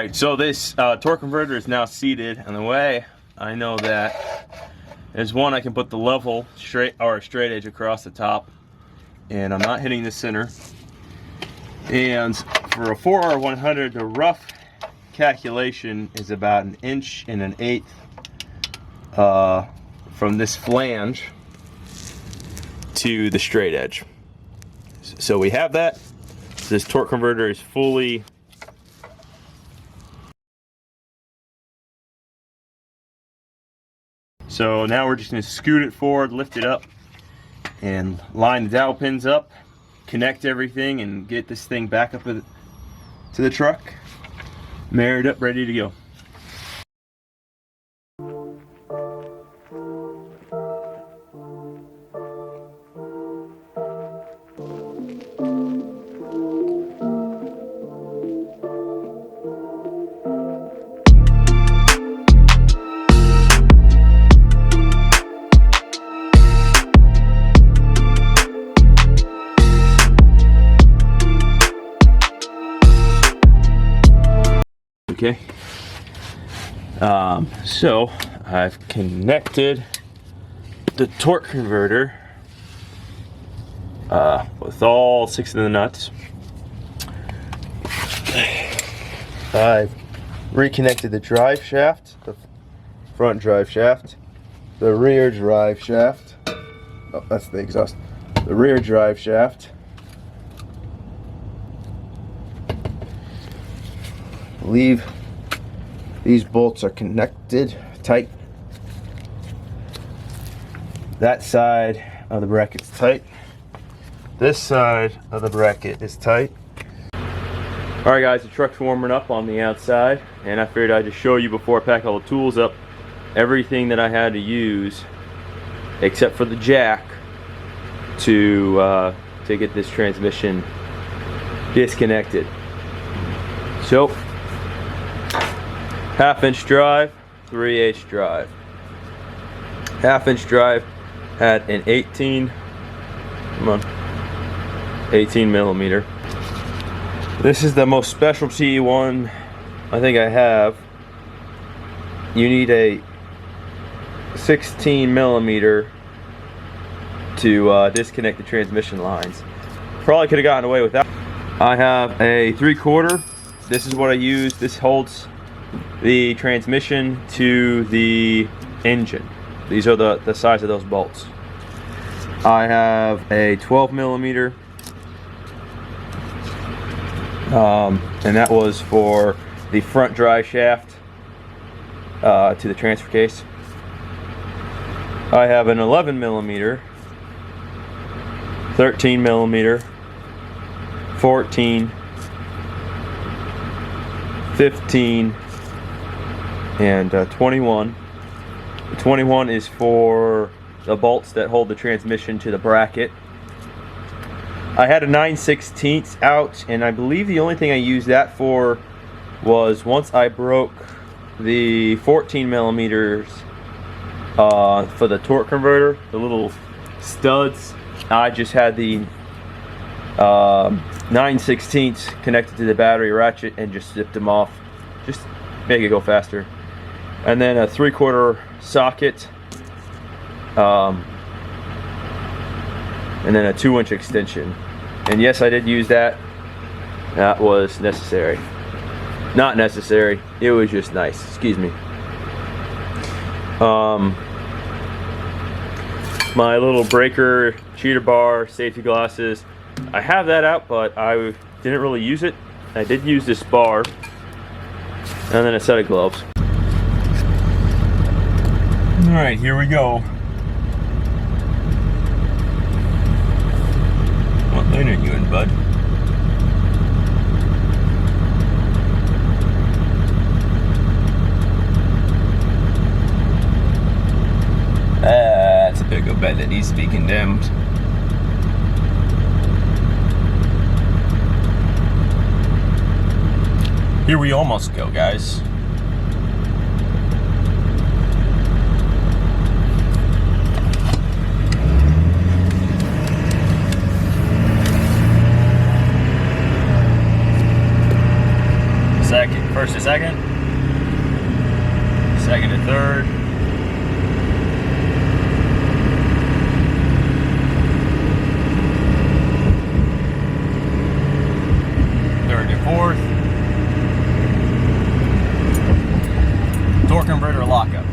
Alright, so this torque converter is now seated, and the way I know that is, one, I can put the level straight edge across the top, and I'm not hitting the center. And for a 4R100, the rough calculation is about 1 1/8 from this flange to the straight edge. So we have that. This torque converter is fully so now we're just going to scoot it forward, lift it up, and line the dowel pins up, connect everything, and get this thing back up to the truck, married up, ready to go. Okay, so I've connected the torque converter with all 6 of the nuts. I've reconnected the drive shaft, the front drive shaft, the rear drive shaft. Oh, that's the exhaust. The rear drive shaft. I believe these bolts are connected tight. That side of the bracket's tight. This side of the bracket is tight. Alright guys, the truck's warming up on the outside, and I figured I'd just show you before I pack all the tools up everything that I had to use except for the jack to get this transmission disconnected. So 1/2-inch drive, 3/8 drive. 1/2-inch drive had an 18 millimeter. This is the most specialty one I think I have. You need a 16 millimeter to disconnect the transmission lines. Probably could have gotten away with that. I have a 3/4. This is what I use. This holds the transmission to the engine. These are the size of those bolts. I have a 12 millimeter, and that was for the front drive shaft to the transfer case. I have an 11 millimeter, 13 millimeter, 14, 15, and 21. The 21 is for the bolts that hold the transmission to the bracket. I had a 9/16 out, and I believe the only thing I used that for was once I broke the 14 millimeters for the torque converter, the little studs. I just had the 9/16 connected to the battery ratchet and just zipped them off, just make it go faster. And then a 3/4 socket, and then a 2-inch extension. And yes, I did use that. That was necessary. Not necessary, it was just nice. Excuse me. My little breaker, cheater bar, safety glasses, I have that out, but I didn't really use it. I did use this bar, and then a set of gloves. Alright, here we go. What lane are you in, bud? That's a big old bet that needs to be condemned. Here we almost go, guys. first to second, second to third, third to fourth, torque converter lockup.